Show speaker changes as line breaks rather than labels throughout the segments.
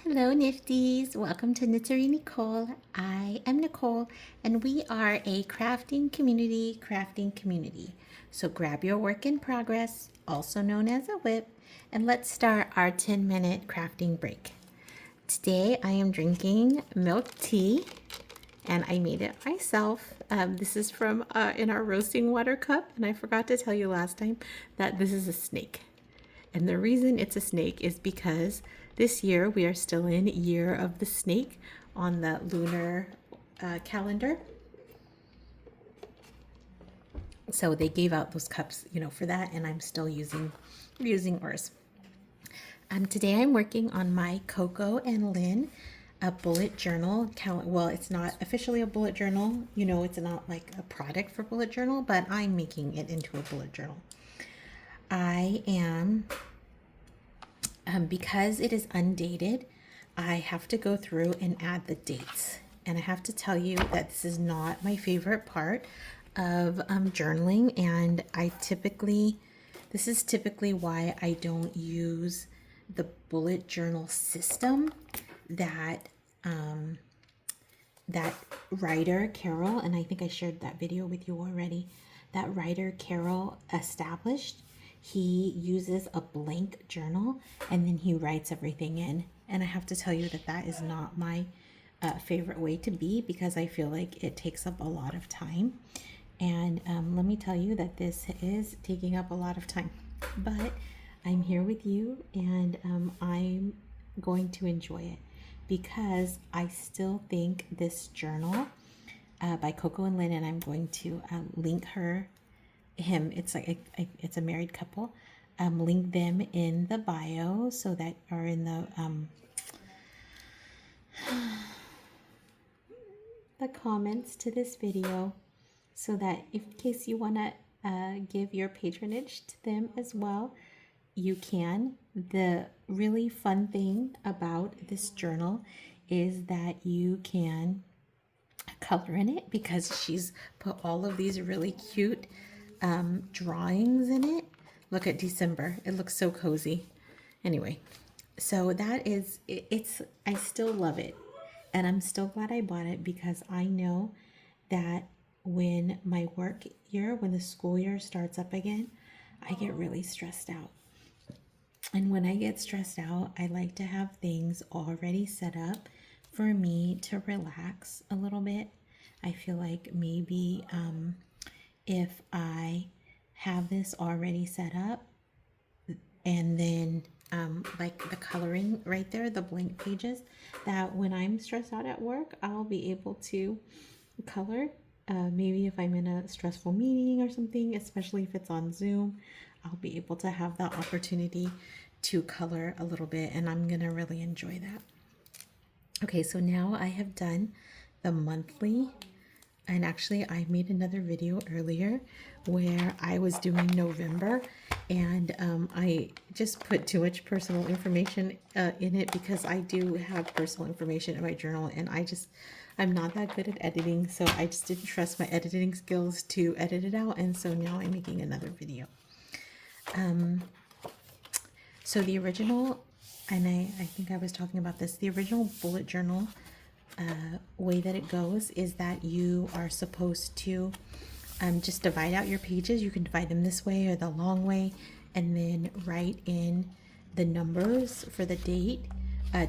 Hello, Nifties. Welcome to Knittery Nicole. I am Nicole, and we are a crafting community. So grab your work in progress, also known as a whip, and let's start our 10-minute crafting break. Today, I am drinking milk tea, and I made it myself. This is from in our roasting water cup, and I forgot to tell you last time that this is a snake. And the reason it's a snake is because this year we are still in Year of the Snake on the lunar calendar. So they gave out those cups, for that, and I'm still using ours. Today I'm working on my Coco and Lynn a bullet journal. Well, it's not officially a bullet journal. It's not like a product for bullet journal, but I'm making it into a bullet journal. I am, because it is undated, I have to go through and add the dates. And I have to tell you that this is not my favorite part of journaling. And this is typically why I don't use the bullet journal system that that writer Carol, and I think I shared that video with you already, that writer Carol established. He uses a blank journal and then he writes everything in. And I have to tell you that is not my favorite way to be, because I feel like it takes up a lot of time. And let me tell you that this is taking up a lot of time. But I'm here with you, and I'm going to enjoy it, because I still think this journal by Coco and Lynn, and I'm going to link him, it's like it's a married couple, link them in the bio, so that are in the comments to this video, so that in case you want to give your patronage to them as well, you can. The really fun thing about this journal is that you can color in it, because she's put all of these really cute drawings in it. Look at December. It looks so cozy. Anyway, so that is it's I still love it, and I'm still glad I bought it, because I know that when the school year starts up again, I get really stressed out. And when I get stressed out, I like to have things already set up for me to relax a little bit. I feel like maybe if I have this already set up, and then like the coloring right there, the blank pages, that when I'm stressed out at work, I'll be able to color. Maybe if I'm in a stressful meeting or something, especially if it's on Zoom, I'll be able to have that opportunity to color a little bit, and I'm gonna really enjoy that. Okay, so now I have done the monthly. And actually, I made another video earlier where I was doing November, and I just put too much personal information in it, because I do have personal information in my journal, and I'm not that good at editing, so I just didn't trust my editing skills to edit it out, and so now I'm making another video. So the original, and I think I was talking about this, the original bullet journal way that it goes is that you are supposed to just divide out your pages. You can divide them this way or the long way, and then write in the numbers for the date,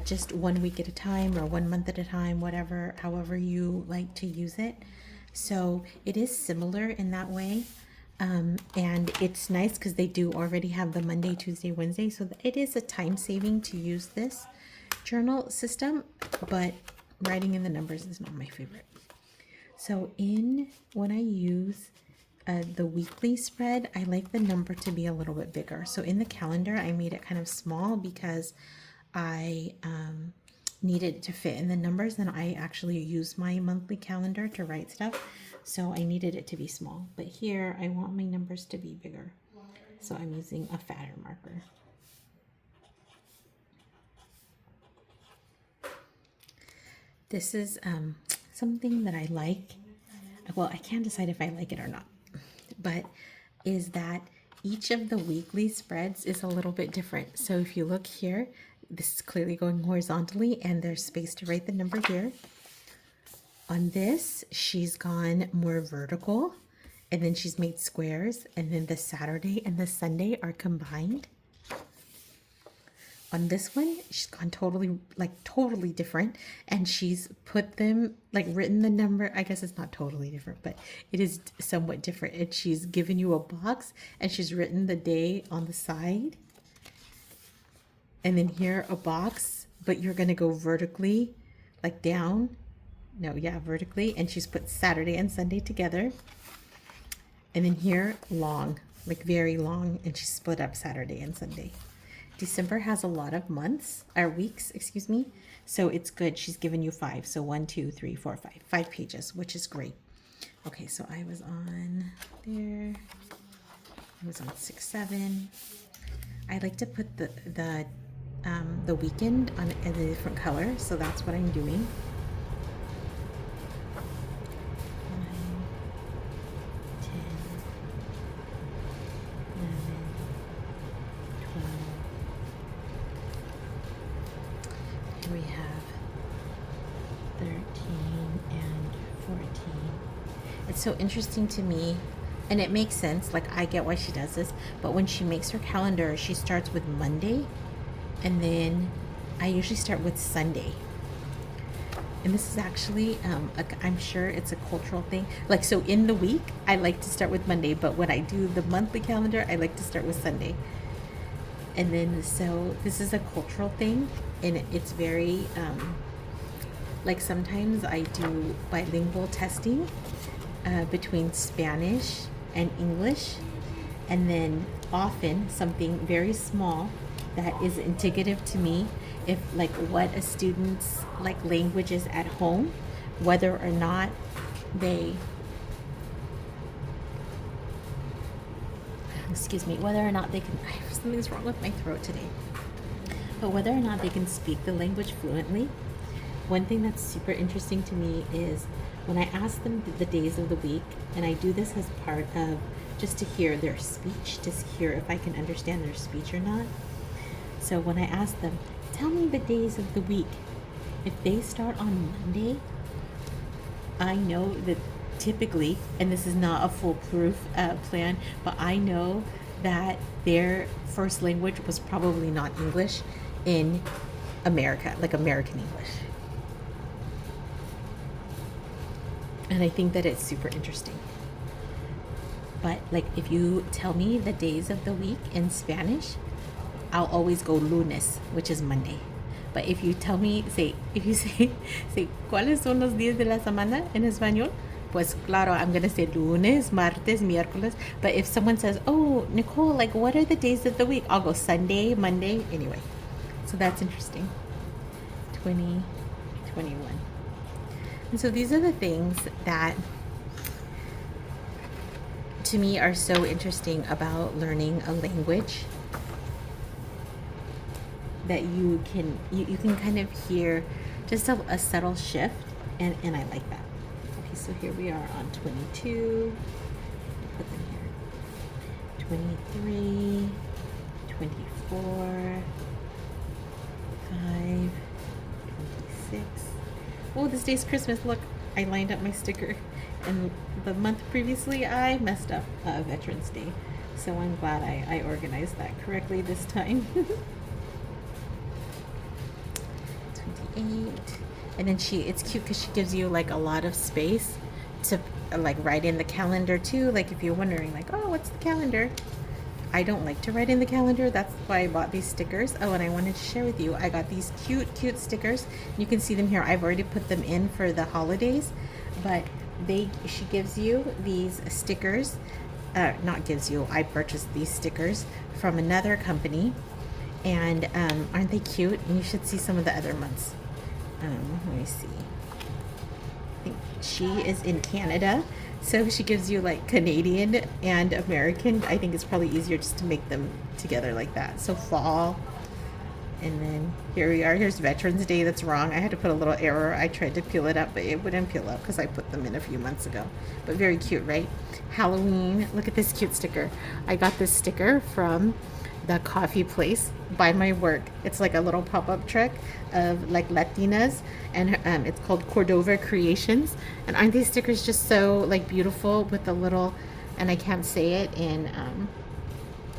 just 1 week at a time or 1 month at a time, however you like to use it. So it is similar in that way. And it's nice because they do already have the Monday, Tuesday, Wednesday. So it is a time saving to use this journal system, but writing in the numbers is not my favorite. So when I use the weekly spread, I like the number to be a little bit bigger. So in the calendar, I made it kind of small because I needed to fit in the numbers, and I actually use my monthly calendar to write stuff. So I needed it to be small. But here, I want my numbers to be bigger. So I'm using a fatter marker. This is something that I like. Well, I can't decide if I like it or not, but is that each of the weekly spreads is a little bit different. So if you look here, this is clearly going horizontally, and there's space to write the number here. On this, she's gone more vertical, and then she's made squares, and then the Saturday and the Sunday are combined. On this one, she's gone totally different, and she's put them, like, written the number. I guess it's not totally different, but it is somewhat different. And she's given you a box, and she's written the day on the side. And then here, a box, but you're going to go vertically, like down. No, yeah, vertically. And she's put Saturday and Sunday together. And then here, long, like very long, and she split up Saturday and Sunday. December has a lot of months, or weeks, excuse me. So it's good. She's given you 5. So 1, 2, 3, 4, 5. 5 pages, which is great. Okay, so I was on there. I was on 6, 7. I like to put the weekend on a different color, so that's what I'm doing. 9, 10, 11, 12. We have 13 and 14. It's so interesting to me, and it makes sense. Like, I get why she does this, but when she makes her calendar, she starts with Monday, and then I usually start with Sunday. And this is actually, I'm sure it's a cultural thing. Like, so in the week, I like to start with Monday, but when I do the monthly calendar, I like to start with Sunday. And then, so this is a cultural thing, and it's very, like, sometimes I do bilingual testing between Spanish and English, and then often something very small that is indicative to me if, like, what a student's, like, language is at home, whether or not they, whether or not they can, something's wrong with my throat today, but whether or not they can speak the language fluently. One thing that's super interesting to me is when I ask them the days of the week, and I do this as part of just to hear their speech, to hear if I can understand their speech or not. So when I ask them, tell me the days of the week, if they start on Monday, I know that typically, and this is not a foolproof plan, but I know that their first language was probably not English in America, like American English. And I think that it's super interesting. But, like, if you tell me the days of the week in Spanish, I'll always go lunes, which is Monday. But if you tell me, say, ¿cuáles son los días de la semana en español? Pues claro, I'm going to say lunes, martes, miércoles. But if someone says, oh, Nicole, like, what are the days of the week? I'll go Sunday, Monday, anyway. So that's interesting. 20, 21. And so these are the things that, to me, are so interesting about learning a language, that you can kind of hear just a subtle shift, and I like that. Okay, so here we are on 22. Put them here. 23, 24, 5, 26. Oh, this day's Christmas. Look, I lined up my sticker, and the month previously I messed up Veterans Day, so I'm glad I organized that correctly this time. 28. And then it's cute because she gives you, like, a lot of space to, like, write in the calendar too. Like, if you're wondering, like, oh, what's the calendar? I don't like to write in the calendar. That's why I bought these stickers. Oh, and I wanted to share with you, I got these cute stickers. You can see them here. I've already put them in for the holidays, but she gives you these stickers. Not gives you, I purchased these stickers from another company, and aren't they cute? And you should see some of the other months. Let me see. I think she is in Canada, so she gives you, like, Canadian and American. I think it's probably easier just to make them together like that. So fall, and then here we are. Here's Veterans Day. That's wrong. I had to put a little error. I tried to peel it up, but it wouldn't peel up because I put them in a few months ago. But very cute, right? Halloween. Look at this cute sticker. I got this sticker from the coffee place by my work. It's like a little pop-up truck of like Latinas, and it's called Cordova Creations. And aren't these stickers just so like beautiful with the little, and I can't say it in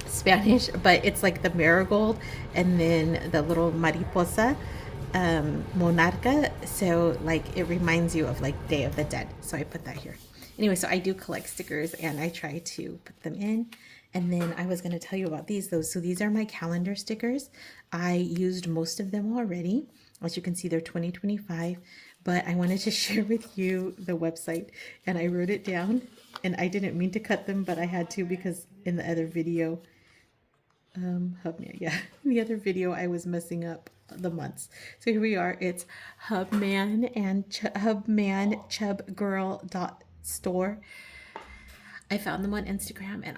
Spanish, but it's like the marigold and then the little mariposa, monarca. So like it reminds you of like Day of the Dead. So I put that here. Anyway, so I do collect stickers and I try to put them in. And then I was going to tell you about these though. So these are my calendar stickers. I used most of them already. As you can see, they're 2025, but I wanted to share with you the website, and I wrote it down, and I didn't mean to cut them, but I had to because in the other video, Hubman, yeah, in the other video I was messing up the months. So here we are. It's Hubman and HubmanChubgirl.store. I found them on Instagram, and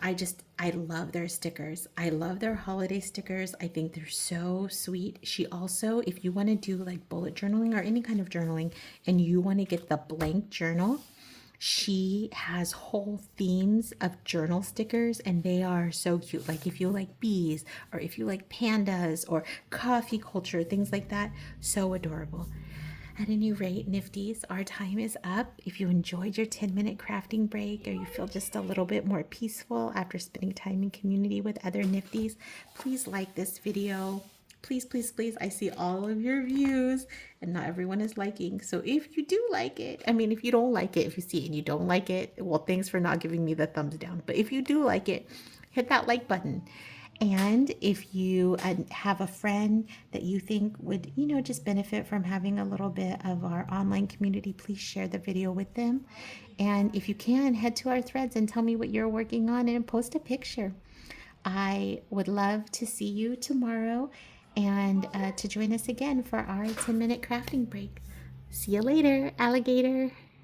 I love their stickers. I love their holiday stickers. I think they're so sweet. She also, if you want to do like bullet journaling or any kind of journaling and you want to get the blank journal, she has whole themes of journal stickers, and they are so cute. Like if you like bees, or if you like pandas or coffee culture, things like that, so adorable. At any rate, Nifties, our time is up. If you enjoyed your 10-minute crafting break, or you feel just a little bit more peaceful after spending time in community with other Nifties, please like this video. Please, please, please. I see all of your views, and not everyone is liking. So if you do like it, I mean, if you don't like it, if you see it and you don't like it, well, thanks for not giving me the thumbs down. But if you do like it, hit that like button. And if you have a friend that you think would, just benefit from having a little bit of our online community, please share the video with them. And if you can, head to our threads and tell me what you're working on and post a picture. I would love to see you tomorrow and to join us again for our 10-minute crafting break. See you later, alligator.